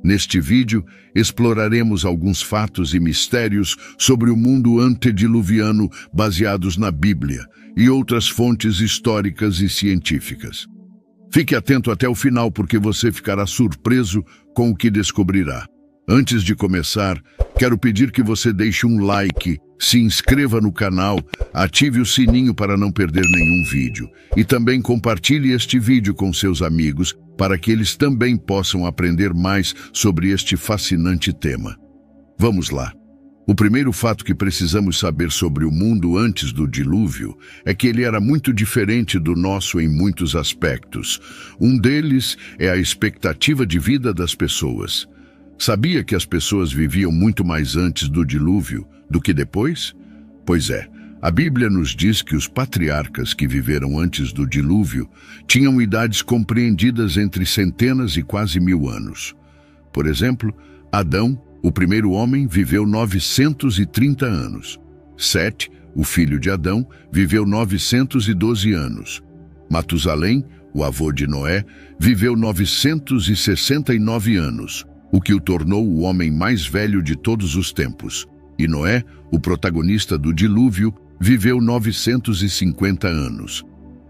Neste vídeo, exploraremos alguns fatos e mistérios sobre o mundo antediluviano baseados na Bíblia e outras fontes históricas e científicas. Fique atento até o final porque você ficará surpreso com o que descobrirá. Antes de começar, quero pedir que você deixe um like, se inscreva no canal, ative o sininho para não perder nenhum vídeo e também compartilhe este vídeo com seus amigos para que eles também possam aprender mais sobre este fascinante tema. Vamos lá. O primeiro fato que precisamos saber sobre o mundo antes do dilúvio é que ele era muito diferente do nosso em muitos aspectos. Um deles é a expectativa de vida das pessoas. Sabia que as pessoas viviam muito mais antes do dilúvio do que depois? Pois é, a Bíblia nos diz que os patriarcas que viveram antes do dilúvio tinham idades compreendidas entre centenas e quase 1000 anos. Por exemplo, Adão, o primeiro homem, viveu 930 anos. Sete, o filho de Adão, viveu 912 anos. Matusalém, o avô de Noé, viveu 969 anos, o que o tornou o homem mais velho de todos os tempos. E Noé, o protagonista do dilúvio, viveu 950 anos.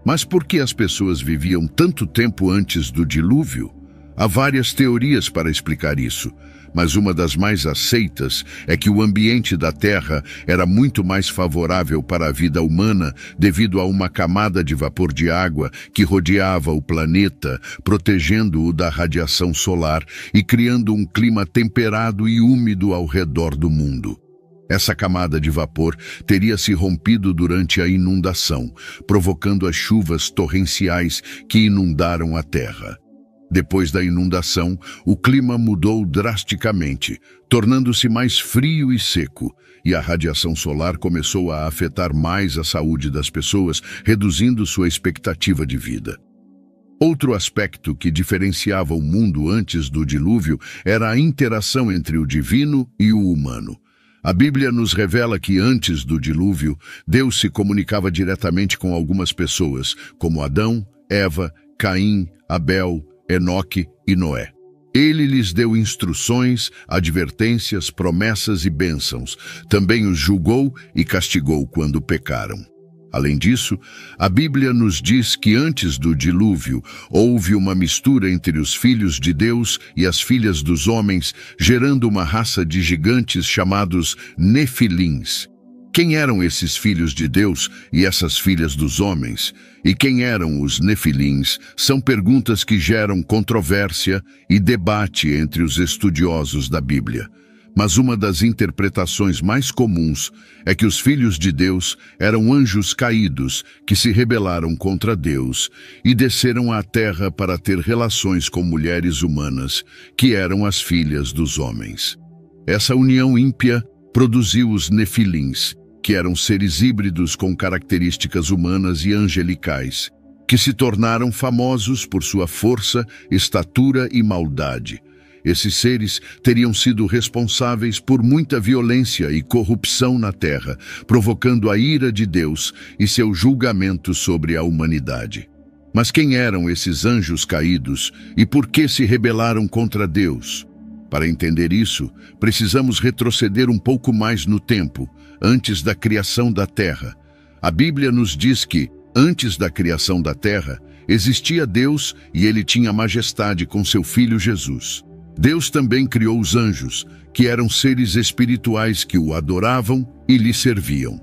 Mas por que as pessoas viviam tanto tempo antes do dilúvio? Há várias teorias para explicar isso, mas uma das mais aceitas é que o ambiente da Terra era muito mais favorável para a vida humana devido a uma camada de vapor de água que rodeava o planeta, protegendo-o da radiação solar e criando um clima temperado e úmido ao redor do mundo. Essa camada de vapor teria se rompido durante a inundação, provocando as chuvas torrenciais que inundaram a Terra. Depois da inundação, o clima mudou drasticamente, tornando-se mais frio e seco, e a radiação solar começou a afetar mais a saúde das pessoas, reduzindo sua expectativa de vida. Outro aspecto que diferenciava o mundo antes do dilúvio era a interação entre o divino e o humano. A Bíblia nos revela que antes do dilúvio, Deus se comunicava diretamente com algumas pessoas, como Adão, Eva, Caim, Abel, Enoque e Noé. Ele lhes deu instruções, advertências, promessas e bênçãos. Também os julgou e castigou quando pecaram. Além disso, a Bíblia nos diz que antes do dilúvio houve uma mistura entre os filhos de Deus e as filhas dos homens, gerando uma raça de gigantes chamados Nefilins. Quem eram esses filhos de Deus e essas filhas dos homens? E quem eram os Nefilins? São perguntas que geram controvérsia e debate entre os estudiosos da Bíblia. Mas uma das interpretações mais comuns é que os filhos de Deus eram anjos caídos que se rebelaram contra Deus e desceram à terra para ter relações com mulheres humanas, que eram as filhas dos homens. Essa união ímpia produziu os Nefilins, que eram seres híbridos com características humanas e angelicais, que se tornaram famosos por sua força, estatura e maldade. Esses seres teriam sido responsáveis por muita violência e corrupção na terra, provocando a ira de Deus e seu julgamento sobre a humanidade. Mas quem eram esses anjos caídos e por que se rebelaram contra Deus? Para entender isso, precisamos retroceder um pouco mais no tempo, antes da criação da Terra. A Bíblia nos diz que, antes da criação da Terra, existia Deus e ele tinha majestade com seu Filho Jesus. Deus também criou os anjos, que eram seres espirituais que o adoravam e lhe serviam.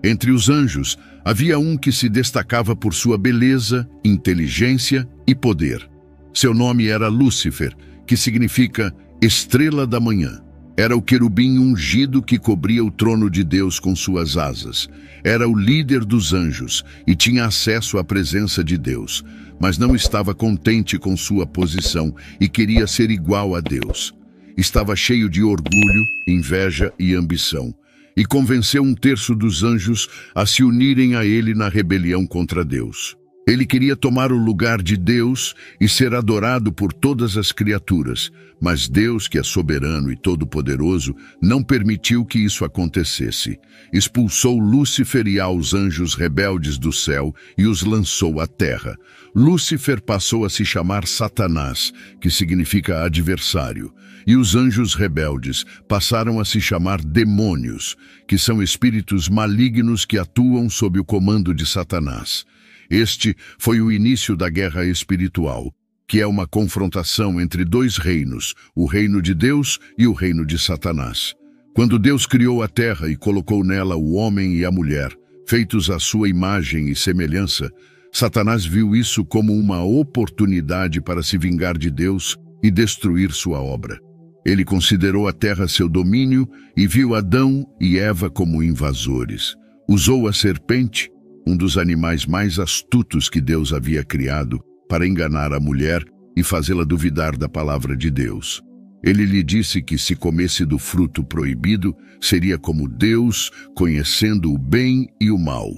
Entre os anjos, havia um que se destacava por sua beleza, inteligência e poder. Seu nome era Lúcifer, que significa estrela da manhã. Era o querubim ungido que cobria o trono de Deus com suas asas. Era o líder dos anjos e tinha acesso à presença de Deus, mas não estava contente com sua posição e queria ser igual a Deus. Estava cheio de orgulho, inveja e ambição, e convenceu 1/3 dos anjos a se unirem a ele na rebelião contra Deus. Ele queria tomar o lugar de Deus e ser adorado por todas as criaturas, mas Deus, que é soberano e todo-poderoso, não permitiu que isso acontecesse. Expulsou Lúcifer e aos anjos rebeldes do céu e os lançou à terra. Lúcifer passou a se chamar Satanás, que significa adversário, e os anjos rebeldes passaram a se chamar demônios, que são espíritos malignos que atuam sob o comando de Satanás. Este foi o início da guerra espiritual, que é uma confrontação entre dois reinos, o reino de Deus e o reino de Satanás. Quando Deus criou a terra e colocou nela o homem e a mulher, feitos à sua imagem e semelhança, Satanás viu isso como uma oportunidade para se vingar de Deus e destruir sua obra. Ele considerou a terra seu domínio e viu Adão e Eva como invasores. Usou a serpente, um dos animais mais astutos que Deus havia criado, para enganar a mulher e fazê-la duvidar da palavra de Deus. Ele lhe disse que se comesse do fruto proibido, seria como Deus, conhecendo o bem e o mal.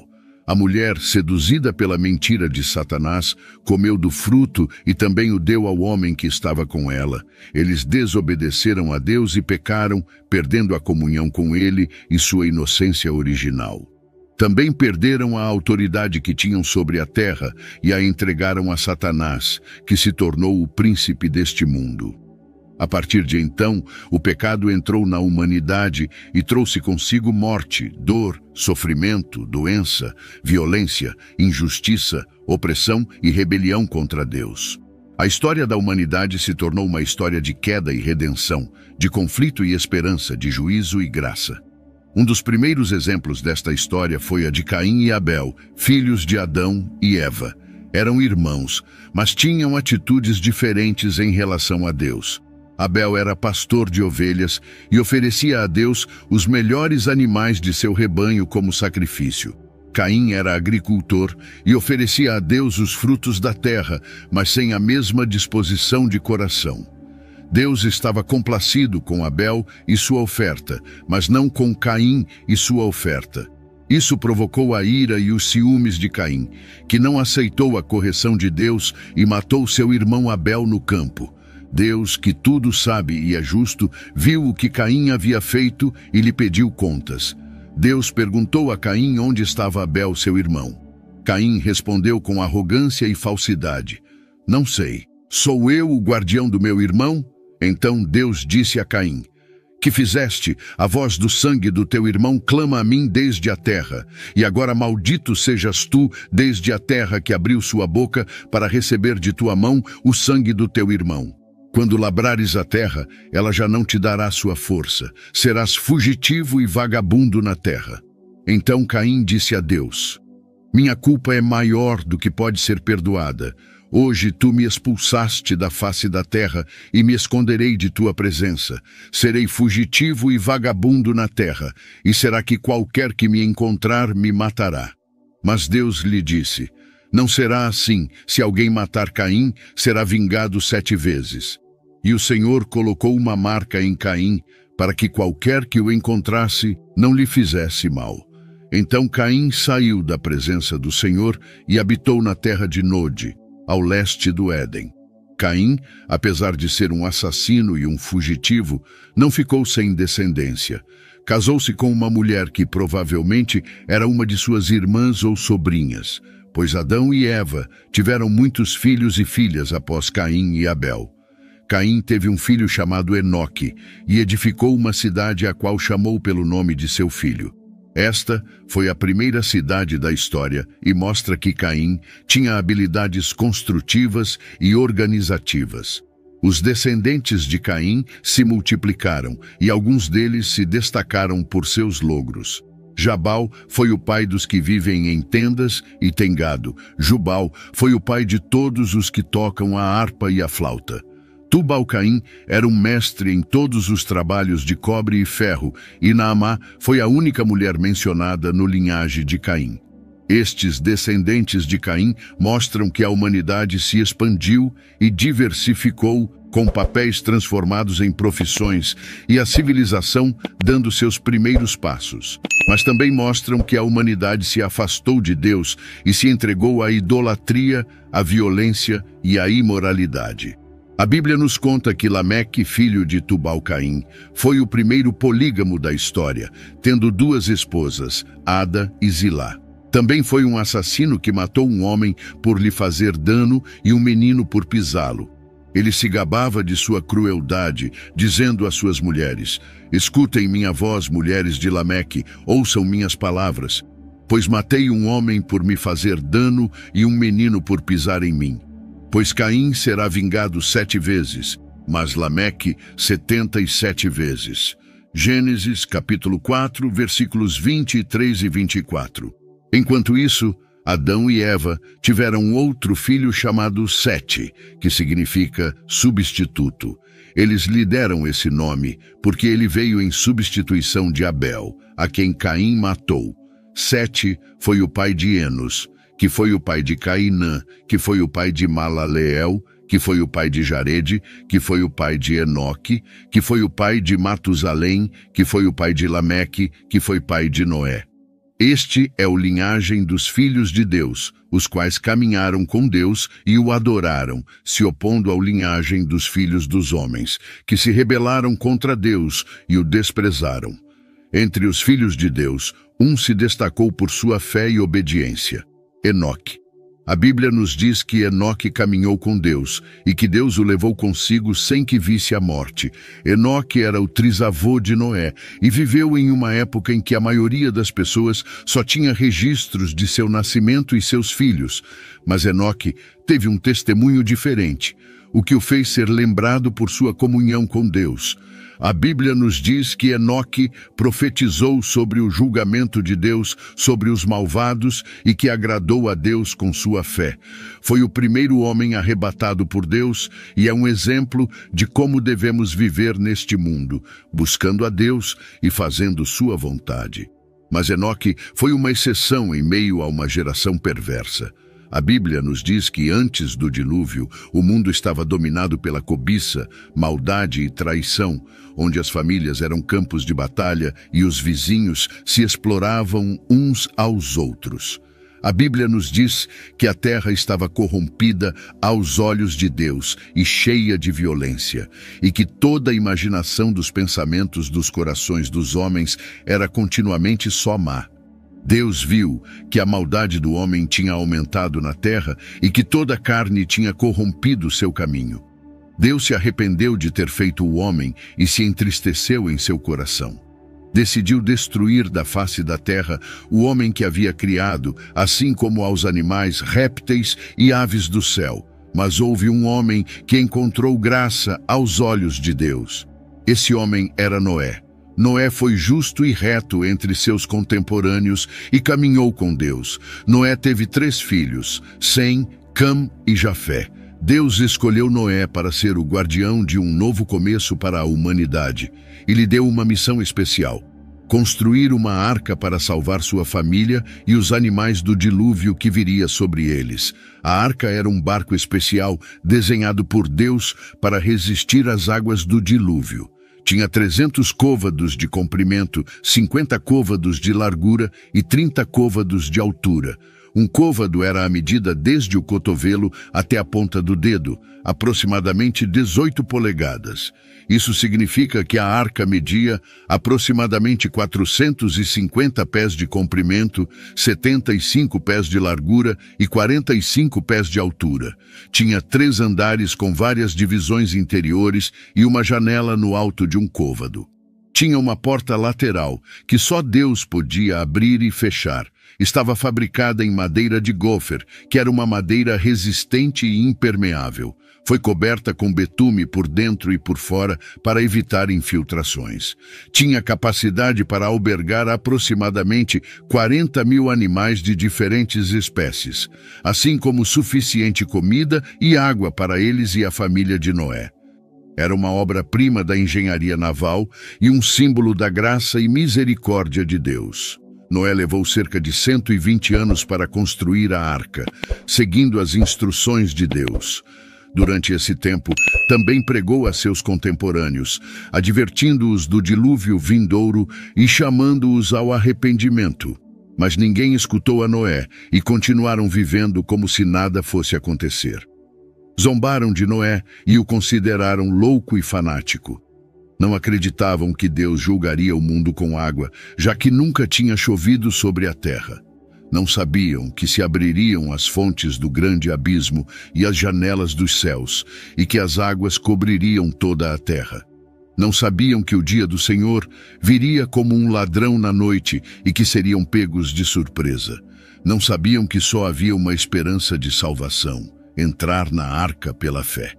A mulher, seduzida pela mentira de Satanás, comeu do fruto e também o deu ao homem que estava com ela. Eles desobedeceram a Deus e pecaram, perdendo a comunhão com ele e sua inocência original. Também perderam a autoridade que tinham sobre a terra e a entregaram a Satanás, que se tornou o príncipe deste mundo. A partir de então, o pecado entrou na humanidade e trouxe consigo morte, dor, sofrimento, doença, violência, injustiça, opressão e rebelião contra Deus. A história da humanidade se tornou uma história de queda e redenção, de conflito e esperança, de juízo e graça. Um dos primeiros exemplos desta história foi a de Caim e Abel, filhos de Adão e Eva. Eram irmãos, mas tinham atitudes diferentes em relação a Deus. Abel era pastor de ovelhas e oferecia a Deus os melhores animais de seu rebanho como sacrifício. Caim era agricultor e oferecia a Deus os frutos da terra, mas sem a mesma disposição de coração. Deus estava complacido com Abel e sua oferta, mas não com Caim e sua oferta. Isso provocou a ira e os ciúmes de Caim, que não aceitou a correção de Deus e matou seu irmão Abel no campo. Deus, que tudo sabe e é justo, viu o que Caim havia feito e lhe pediu contas. Deus perguntou a Caim onde estava Abel, seu irmão. Caim respondeu com arrogância e falsidade: "Não sei. Sou eu o guardião do meu irmão?" Então Deus disse a Caim: "Que fizeste? A voz do sangue do teu irmão clama a mim desde a terra. E agora maldito sejas tu desde a terra que abriu sua boca para receber de tua mão o sangue do teu irmão. Quando labrares a terra, ela já não te dará sua força. Serás fugitivo e vagabundo na terra." Então Caim disse a Deus: "Minha culpa é maior do que pode ser perdoada. Hoje tu me expulsaste da face da terra e me esconderei de tua presença. Serei fugitivo e vagabundo na terra, e será que qualquer que me encontrar me matará." Mas Deus lhe disse: "Não será assim. Se alguém matar Caim, será vingado 7 vezes. E o Senhor colocou uma marca em Caim, para que qualquer que o encontrasse não lhe fizesse mal. Então Caim saiu da presença do Senhor e habitou na terra de Nod, ao leste do Éden. Caim, apesar de ser um assassino e um fugitivo, não ficou sem descendência. Casou-se com uma mulher que provavelmente era uma de suas irmãs ou sobrinhas, pois Adão e Eva tiveram muitos filhos e filhas após Caim e Abel. Caim teve um filho chamado Enoque e edificou uma cidade a qual chamou pelo nome de seu filho. Esta foi a primeira cidade da história e mostra que Caim tinha habilidades construtivas e organizativas. Os descendentes de Caim se multiplicaram e alguns deles se destacaram por seus logros. Jabal foi o pai dos que vivem em tendas e têm gado. Jubal foi o pai de todos os que tocam a harpa e a flauta. Tubal-Caim era um mestre em todos os trabalhos de cobre e ferro, e Naamá foi a única mulher mencionada no linhagem de Caim. Estes descendentes de Caim mostram que a humanidade se expandiu e diversificou com papéis transformados em profissões e a civilização dando seus primeiros passos. Mas também mostram que a humanidade se afastou de Deus e se entregou à idolatria, à violência e à imoralidade. A Bíblia nos conta que Lameque, filho de Tubal-Caim, foi o primeiro polígamo da história, tendo duas esposas, Ada e Zilá. Também foi um assassino que matou um homem por lhe fazer dano e um menino por pisá-lo. Ele se gabava de sua crueldade, dizendo às suas mulheres: "Escutem minha voz, mulheres de Lameque, ouçam minhas palavras, pois matei um homem por me fazer dano e um menino por pisar em mim. Pois Caim será vingado 7 vezes, mas Lameque 77 vezes." Gênesis capítulo 4, versículos 23 e 24. Enquanto isso, Adão e Eva tiveram outro filho chamado Sete, que significa substituto. Eles lhe deram esse nome porque ele veio em substituição de Abel, a quem Caim matou. Sete foi o pai de Enos, que foi o pai de Cainã, que foi o pai de Malaleel, que foi o pai de Jarede, que foi o pai de Enoque, que foi o pai de Matusalém, que foi o pai de Lameque, que foi pai de Noé. Este é o linhagem dos filhos de Deus, os quais caminharam com Deus e o adoraram, se opondo à linhagem dos filhos dos homens, que se rebelaram contra Deus e o desprezaram. Entre os filhos de Deus, um se destacou por sua fé e obediência: Enoque. A Bíblia nos diz que Enoque caminhou com Deus e que Deus o levou consigo sem que visse a morte. Enoque era o trisavô de Noé e viveu em uma época em que a maioria das pessoas só tinha registros de seu nascimento e seus filhos. Mas Enoque teve um testemunho diferente, o que o fez ser lembrado por sua comunhão com Deus. A Bíblia nos diz que Enoque profetizou sobre o julgamento de Deus sobre os malvados e que agradou a Deus com sua fé. Foi o primeiro homem arrebatado por Deus e é um exemplo de como devemos viver neste mundo, buscando a Deus e fazendo sua vontade. Mas Enoque foi uma exceção em meio a uma geração perversa. A Bíblia nos diz que antes do dilúvio, o mundo estava dominado pela cobiça, maldade e traição, onde as famílias eram campos de batalha e os vizinhos se exploravam uns aos outros. A Bíblia nos diz que a terra estava corrompida aos olhos de Deus e cheia de violência, e que toda a imaginação dos pensamentos dos corações dos homens era continuamente só má. Deus viu que a maldade do homem tinha aumentado na terra e que toda a carne tinha corrompido seu caminho. Deus se arrependeu de ter feito o homem e se entristeceu em seu coração. Decidiu destruir da face da terra o homem que havia criado, assim como aos animais, répteis e aves do céu. Mas houve um homem que encontrou graça aos olhos de Deus. Esse homem era Noé. Noé foi justo e reto entre seus contemporâneos e caminhou com Deus. Noé teve 3 filhos, Sem, Cam e Jafé. Deus escolheu Noé para ser o guardião de um novo começo para a humanidade e lhe deu uma missão especial: construir uma arca para salvar sua família e os animais do dilúvio que viria sobre eles. A arca era um barco especial desenhado por Deus para resistir às águas do dilúvio. Tinha 300 côvados de comprimento, 50 côvados de largura e 30 côvados de altura. Um côvado era a medida desde o cotovelo até a ponta do dedo, aproximadamente 18 polegadas. Isso significa que a arca media aproximadamente 450 pés de comprimento, 75 pés de largura e 45 pés de altura. Tinha 3 andares com várias divisões interiores e uma janela no alto de um côvado. Tinha uma porta lateral que só Deus podia abrir e fechar. Estava fabricada em madeira de gofer, que era uma madeira resistente e impermeável. Foi coberta com betume por dentro e por fora para evitar infiltrações. Tinha capacidade para albergar aproximadamente 40.000 animais de diferentes espécies, assim como suficiente comida e água para eles e a família de Noé. Era uma obra-prima da engenharia naval e um símbolo da graça e misericórdia de Deus. Noé levou cerca de 120 anos para construir a arca, seguindo as instruções de Deus. Durante esse tempo, também pregou a seus contemporâneos, advertindo-os do dilúvio vindouro e chamando-os ao arrependimento. Mas ninguém escutou a Noé e continuaram vivendo como se nada fosse acontecer. Zombaram de Noé e o consideraram louco e fanático. Não acreditavam que Deus julgaria o mundo com água, já que nunca tinha chovido sobre a terra. Não sabiam que se abririam as fontes do grande abismo e as janelas dos céus, e que as águas cobririam toda a terra. Não sabiam que o dia do Senhor viria como um ladrão na noite e que seriam pegos de surpresa. Não sabiam que só havia uma esperança de salvação: entrar na arca pela fé.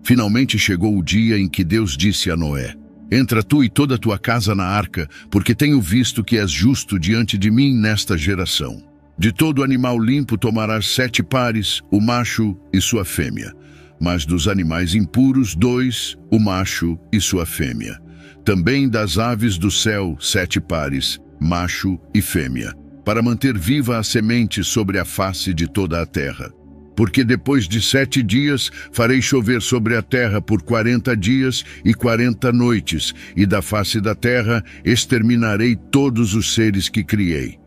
Finalmente chegou o dia em que Deus disse a Noé: "Entra tu e toda a tua casa na arca, porque tenho visto que és justo diante de mim nesta geração. De todo animal limpo tomarás 7 pares, o macho e sua fêmea. Mas dos animais impuros, 2, o macho e sua fêmea. Também das aves do céu, 7 pares, macho e fêmea, para manter viva a semente sobre a face de toda a terra. Porque depois de 7 dias farei chover sobre a terra por 40 dias e 40 noites, e da face da terra exterminarei todos os seres que criei."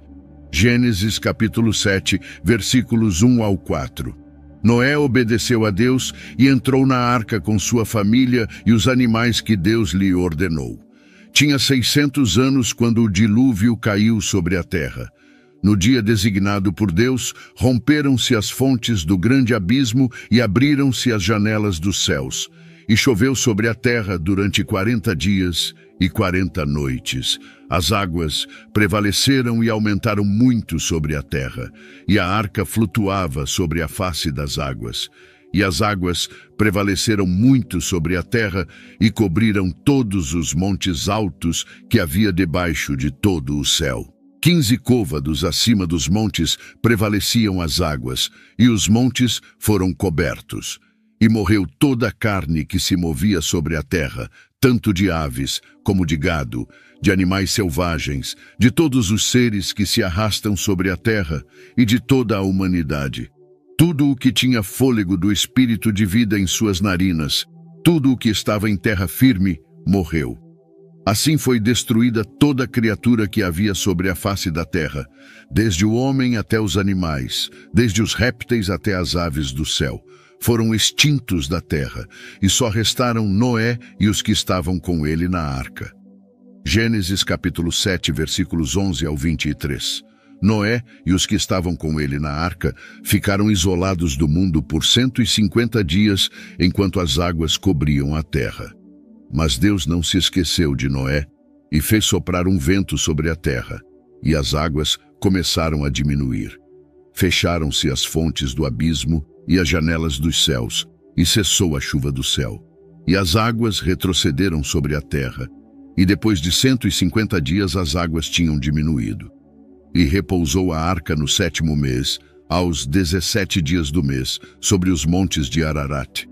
Gênesis capítulo 7, versículos 1 ao 4. Noé obedeceu a Deus e entrou na arca com sua família e os animais que Deus lhe ordenou. Tinha 600 anos quando o dilúvio caiu sobre a terra. No dia designado por Deus, romperam-se as fontes do grande abismo e abriram-se as janelas dos céus. E choveu sobre a terra durante 40 dias e 40 noites. As águas prevaleceram e aumentaram muito sobre a terra, e a arca flutuava sobre a face das águas. E as águas prevaleceram muito sobre a terra e cobriram todos os montes altos que havia debaixo de todo o céu. 15 côvados acima dos montes prevaleciam as águas, e os montes foram cobertos. E morreu toda a carne que se movia sobre a terra, tanto de aves como de gado, de animais selvagens, de todos os seres que se arrastam sobre a terra e de toda a humanidade. Tudo o que tinha fôlego do espírito de vida em suas narinas, tudo o que estava em terra firme, morreu. Assim foi destruída toda criatura que havia sobre a face da terra, desde o homem até os animais, desde os répteis até as aves do céu. Foram extintos da terra, e só restaram Noé e os que estavam com ele na arca. Gênesis capítulo 7, versículos 11 ao 23. Noé e os que estavam com ele na arca ficaram isolados do mundo por 150 dias, enquanto as águas cobriam a terra. Mas Deus não se esqueceu de Noé e fez soprar um vento sobre a terra, e as águas começaram a diminuir. Fecharam-se as fontes do abismo e as janelas dos céus, e cessou a chuva do céu. E as águas retrocederam sobre a terra, e depois de 150 dias as águas tinham diminuído. E repousou a arca no 7º mês, aos 17 dias do mês, sobre os montes de Ararat.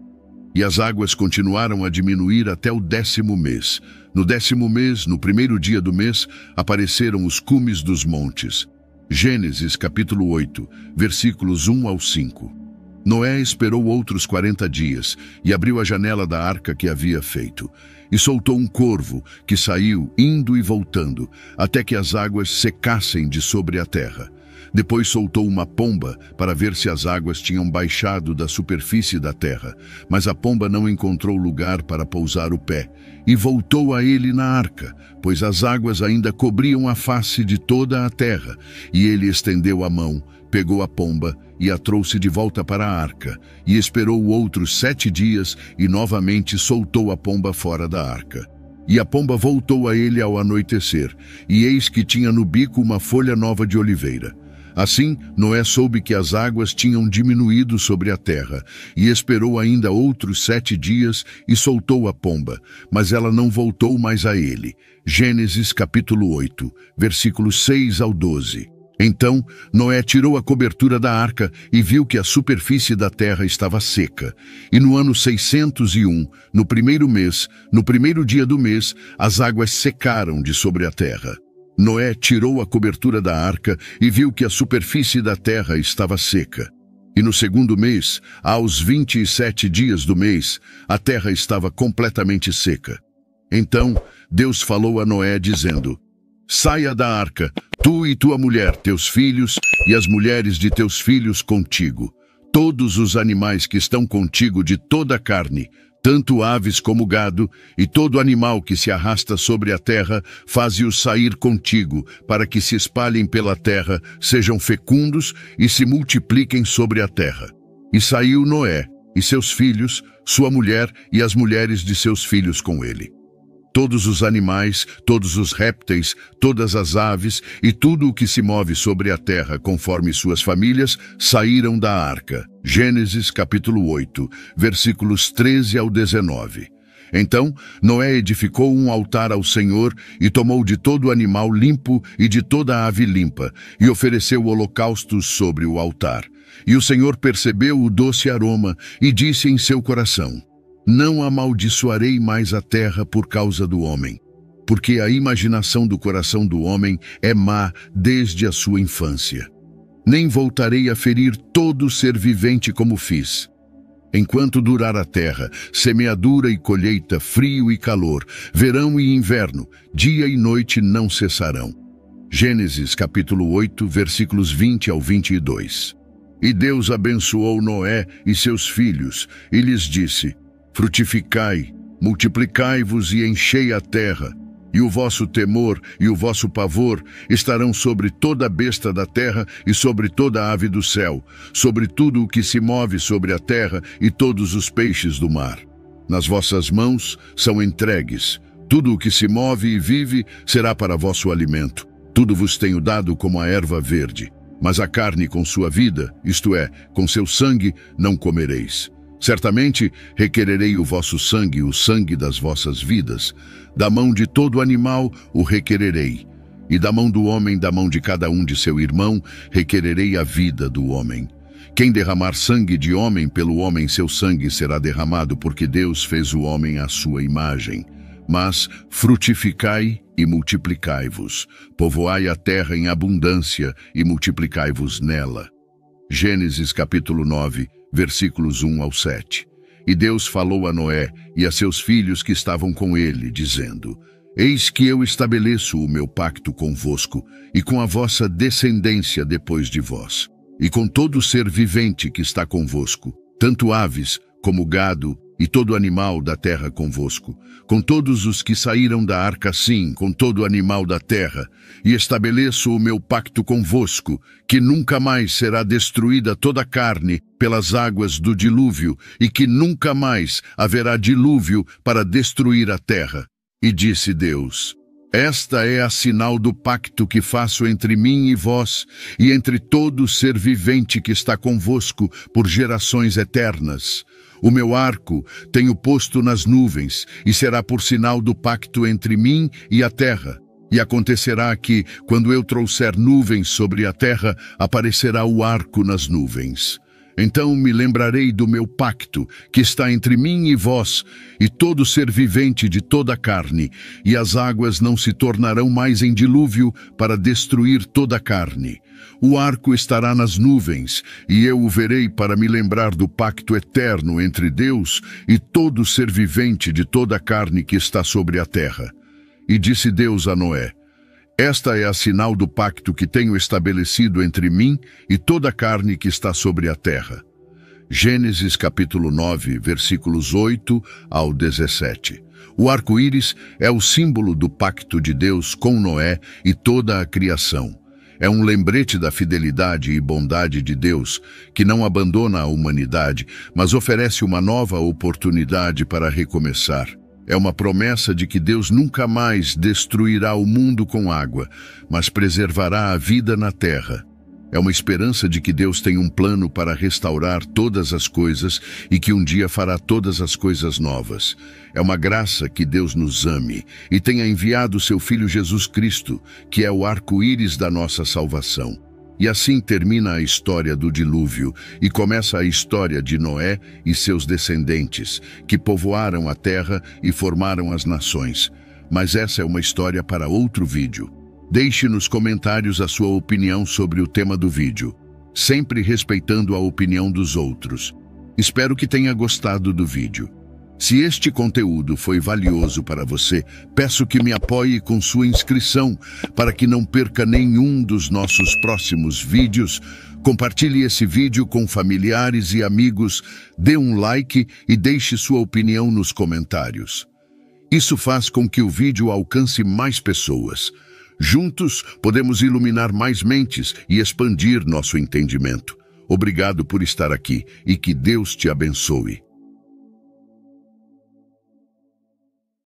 E as águas continuaram a diminuir até o 10º mês. No 10º mês, no 1º dia do mês, apareceram os cumes dos montes. Gênesis capítulo 8, versículos 1 ao 5. Noé esperou outros 40 dias e abriu a janela da arca que havia feito. E soltou um corvo que saiu indo e voltando, até que as águas secassem de sobre a terra. Depois soltou uma pomba para ver se as águas tinham baixado da superfície da terra, mas a pomba não encontrou lugar para pousar o pé, e voltou a ele na arca, pois as águas ainda cobriam a face de toda a terra, e ele estendeu a mão, pegou a pomba e a trouxe de volta para a arca, e esperou outros 7 dias e novamente soltou a pomba fora da arca. E a pomba voltou a ele ao anoitecer, e eis que tinha no bico uma folha nova de oliveira. Assim, Noé soube que as águas tinham diminuído sobre a terra, e esperou ainda outros 7 dias e soltou a pomba, mas ela não voltou mais a ele. Gênesis capítulo 8, versículos 6 ao 12. Então, Noé tirou a cobertura da arca e viu que a superfície da terra estava seca. E no ano 601, no 1º mês, no 1º dia do mês, as águas secaram de sobre a terra. Noé tirou a cobertura da arca e viu que a superfície da terra estava seca. E no segundo mês, aos 27 dias do mês, a terra estava completamente seca. Então Deus falou a Noé, dizendo: Saia da arca, tu e tua mulher, teus filhos e as mulheres de teus filhos contigo, todos os animais que estão contigo de toda a carne, tanto aves como gado, e todo animal que se arrasta sobre a terra, faze-os sair contigo, para que se espalhem pela terra, sejam fecundos e se multipliquem sobre a terra. E saiu Noé, e seus filhos, sua mulher e as mulheres de seus filhos com ele. Todos os animais, todos os répteis, todas as aves e tudo o que se move sobre a terra, conforme suas famílias, saíram da arca. Gênesis capítulo 8, versículos 13 ao 19. Então Noé edificou um altar ao Senhor e tomou de todo animal limpo e de toda ave limpa, e ofereceu holocaustos sobre o altar. E o Senhor percebeu o doce aroma e disse em seu coração: Não amaldiçoarei mais a terra por causa do homem, porque a imaginação do coração do homem é má desde a sua infância. Nem voltarei a ferir todo ser vivente como fiz. Enquanto durar a terra, semeadura e colheita, frio e calor, verão e inverno, dia e noite não cessarão. Gênesis capítulo 8, versículos 20 ao 22. E Deus abençoou Noé e seus filhos, e lhes disse: Frutificai, multiplicai-vos e enchei a terra, e o vosso temor e o vosso pavor estarão sobre toda a besta da terra e sobre toda a ave do céu, sobre tudo o que se move sobre a terra e todos os peixes do mar. Nas vossas mãos são entregues. Tudo o que se move e vive será para vosso alimento. Tudo vos tenho dado como a erva verde. Mas a carne com sua vida, isto é, com seu sangue, não comereis. Certamente requererei o vosso sangue, o sangue das vossas vidas. Da mão de todo animal o requererei. E da mão do homem, da mão de cada um de seu irmão, requererei a vida do homem. Quem derramar sangue de homem, pelo homem seu sangue será derramado, porque Deus fez o homem à sua imagem. Mas frutificai e multiplicai-vos. Povoai a terra em abundância e multiplicai-vos nela. Gênesis capítulo 9, versículos 1 ao 7. E Deus falou a Noé e a seus filhos que estavam com ele, dizendo: Eis que eu estabeleço o meu pacto convosco e com a vossa descendência depois de vós, e com todo ser vivente que está convosco, tanto aves como gado e todo animal da terra convosco, com todos os que saíram da arca, sim, com todo animal da terra, e estabeleço o meu pacto convosco, que nunca mais será destruída toda a carne pelas águas do dilúvio, e que nunca mais haverá dilúvio para destruir a terra. E disse Deus: Esta é a sinal do pacto que faço entre mim e vós, e entre todo ser vivente que está convosco por gerações eternas. O meu arco tenho posto nas nuvens, e será por sinal do pacto entre mim e a terra. E acontecerá que, quando eu trouxer nuvens sobre a terra, aparecerá o arco nas nuvens. Então me lembrarei do meu pacto, que está entre mim e vós, e todo ser vivente de toda a carne, e as águas não se tornarão mais em dilúvio para destruir toda a carne. O arco estará nas nuvens, e eu o verei para me lembrar do pacto eterno entre Deus e todo ser vivente de toda a carne que está sobre a terra. E disse Deus a Noé: Esta é a sinal do pacto que tenho estabelecido entre mim e toda a carne que está sobre a terra. Gênesis capítulo 9, versículos 8 ao 17. O arco-íris é o símbolo do pacto de Deus com Noé e toda a criação. É um lembrete da fidelidade e bondade de Deus, que não abandona a humanidade, mas oferece uma nova oportunidade para recomeçar. É uma promessa de que Deus nunca mais destruirá o mundo com água, mas preservará a vida na terra. É uma esperança de que Deus tem um plano para restaurar todas as coisas e que um dia fará todas as coisas novas. É uma graça que Deus nos ame e tenha enviado seu Filho Jesus Cristo, que é o arco-íris da nossa salvação. E assim termina a história do dilúvio e começa a história de Noé e seus descendentes, que povoaram a terra e formaram as nações. Mas essa é uma história para outro vídeo. Deixe nos comentários a sua opinião sobre o tema do vídeo. sempre respeitando a opinião dos outros. Espero que tenha gostado do vídeo. Se este conteúdo foi valioso para você, peço que me apoie com sua inscrição para que não perca nenhum dos nossos próximos vídeos. Compartilhe esse vídeo com familiares e amigos, dê um like e deixe sua opinião nos comentários. Isso faz com que o vídeo alcance mais pessoas. Juntos, podemos iluminar mais mentes e expandir nosso entendimento. Obrigado por estar aqui e que Deus te abençoe.